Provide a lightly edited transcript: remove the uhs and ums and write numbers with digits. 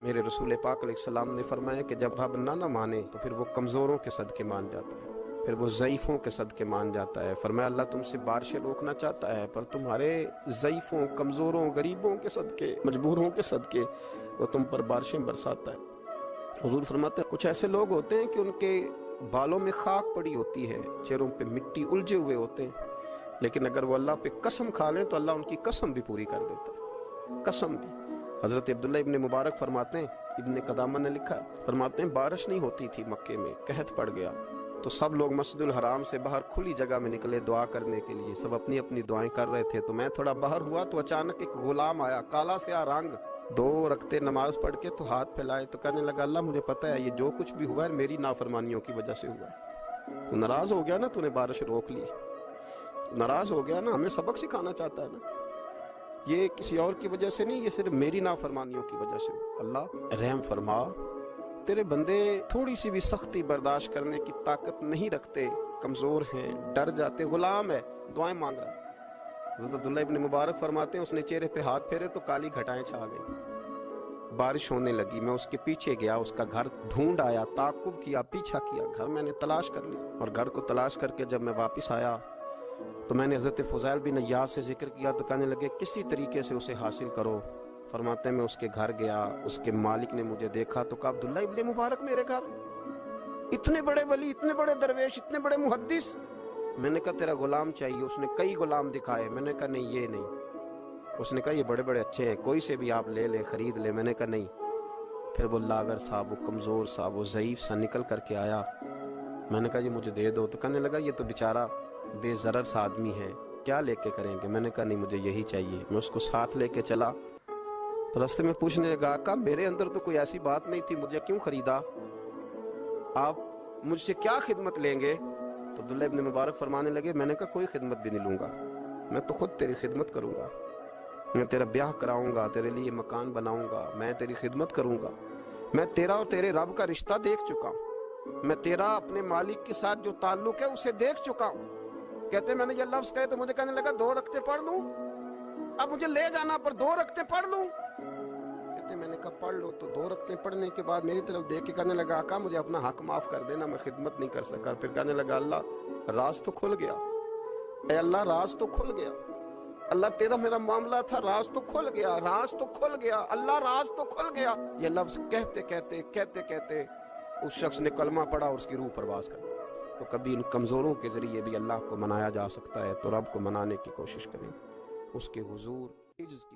میرے رسول پاک علیہ السلام نے فرمایا کہ جب رب نہ مانے تو پھر وہ کمزوروں کے صدقے مان جاتا ہے، پھر وہ ضعیفوں کے صدقے مان جاتا ہے۔ فرمایا اللہ تم سے بارشیں روکنا چاہتا ہے پر تمہارے ضعیفوں، کمزوروں، غریبوں کے صدقے، مجبوروں کے صدقے وہ تم پر بارشیں برساتا ہے۔ حضور فرماتے ہیں کچھ ایسے لوگ ہوتے ہیں کہ ان کے بالوں میں خاک پڑی ہوتی ہے، چہروں پہ مٹی الجھے ہوئے ہوتے ہیں، لیکن اگر وہ اللہ پہ قسم کھا لیں تو اللہ ان کی قسم بھی پوری کر دیتا ہے، قسم بھی۔ حضرت عبداللہ ابن مبارک فرماتے ہیں، ابن قدامہ نے لکھا، فرماتے ہیں بارش نہیں ہوتی تھی مکے میں، قحط پڑ گیا تو سب لوگ مسجد الحرام سے باہر کھلی جگہ میں نکلے دعا کرنے کے لیے، سب اپنی اپنی دعائیں کر رہے تھے، تو میں تھوڑا باہر ہوا تو اچانک ایک غلام آیا، کالا سیاہ رنگ، 2 رکعتیں نماز پڑھ کے تو ہاتھ پھیلائے تو کہنے لگا اللہ مجھے پتہ ہے یہ جو کچھ بھی ہوا ہے میری نافرمانیوں کی وجہ سے ہوا ہے۔ تو ناراض ہو گیا نا، تو نے بارش روک لی، ناراض ہو گیا نا، ہمیں سبق سکھانا چاہتا ہے نا، یہ کسی اور کی وجہ سے نہیں، یہ صرف میری نافرمانیوں کی وجہ سے۔ اللہ رحم فرما، تیرے بندے تھوڑی سی بھی سختی برداشت کرنے کی طاقت نہیں رکھتے، کمزور ہیں، ڈر جاتے، غلام ہے، دعائیں مانگ رہا ہے۔ حضرت عبداللہ ابن مبارک فرماتے ہیں اس نے چہرے پہ ہاتھ پھیرے تو کالی گھٹائیں چھا گئی، بارش ہونے لگی، میں اس کے پیچھے گیا، اس کا گھر ڈھونڈ آیا، تعقب کیا، پیچھا کیا، گھر میں نے تلاش کر لیا، اور گھر کو تلاش کر کے جب میں واپس آیا تو میں نے حضرت فضیل بن عیاض سے ذکر کیا تو کہنے لگے کسی طریقے سے اسے حاصل کرو۔ فرماتے ہیں میں اس کے گھر گیا، اس کے مالک نے مجھے دیکھا تو کہا عبداللہ ابن مبارک میرے گھر، اتنے بڑے ولی، اتنے بڑے درویش، اتنے بڑے محدث۔ میں نے کہا تیرا غلام چاہیے، اس نے کئی غلام دکھائے، میں نے کہا نہیں یہ نہیں، اس نے کہا یہ بڑے بڑے اچھے ہیں، کوئی سے بھی آپ لے لیں، خرید لیں، میں نے کہا نہیں۔ پھر وہ لاغر صاحب، وہ کمزور صاحب، وہ ضعیف سا نکل کر کے آیا، میں نے کہا یہ مجھے دے دو، تو کہنے لگا یہ تو بیچارہ بے ضرر سا آدمی ہے، کیا لے کے کریں گے؟ میں نے کہا نہیں مجھے یہی چاہیے۔ میں اس کو ساتھ لے کے چلا، راستے میں پوچھنے لگا آقا میرے اندر تو کوئی ایسی بات نہیں تھی، مجھے کیوں خریدا؟ آپ مجھ سے کیا خدمت لیں گے؟ تو عبداللہ ابن مبارک فرمانے لگے میں نے کہا کوئی خدمت بھی نہیں لوں گا، میں تو خود تیری خدمت کروں گا، میں تیرا بیاہ کراؤں گا، تیرے لیے مکان بناؤں گا، میں تیری خدمت کروں گا، میں تیرا اور تیرے رب کا رشتہ دیکھ چکا ہوں، میں تیرا اپنے مالک کے ساتھ جو تعلق ہے اسے دیکھ چکا ہوں۔ کہتے میں نے یہ لفظ کہے تو مجھے کہنے لگا 2 رکعتیں پڑھ لوں، اب مجھے لے جانا پر 2 رکعتیں پڑھ لوں؟ کہتے میں نے کہا پڑھ لو، تو 2 رکعتیں پڑھنے کے بعد میری طرف دیکھ کے کہنے لگا آقا مجھے اپنا حق معاف کر دینا، میں خدمت نہیں کر سکا۔ پھر کہنے لگا اللہ راز تو کھل گیا، اے اللہ راز تو کھل گیا، اللہ تیرا میرا معاملہ تھا، راز تو کھل گیا، راز تو کھل گیا، اللہ راز تو کھل گیا۔ یہ لفظ کہتے کہتے کہتے کہتے اس شخص نے کلمہ پڑھا اور اس کی روح پرواز کر دی۔ تو کبھی ان کمزوروں کے ذریعے بھی اللہ کو منایا جا سکتا ہے، تو رب کو منانے کی کوشش کریں، اس کے حضور عجز کی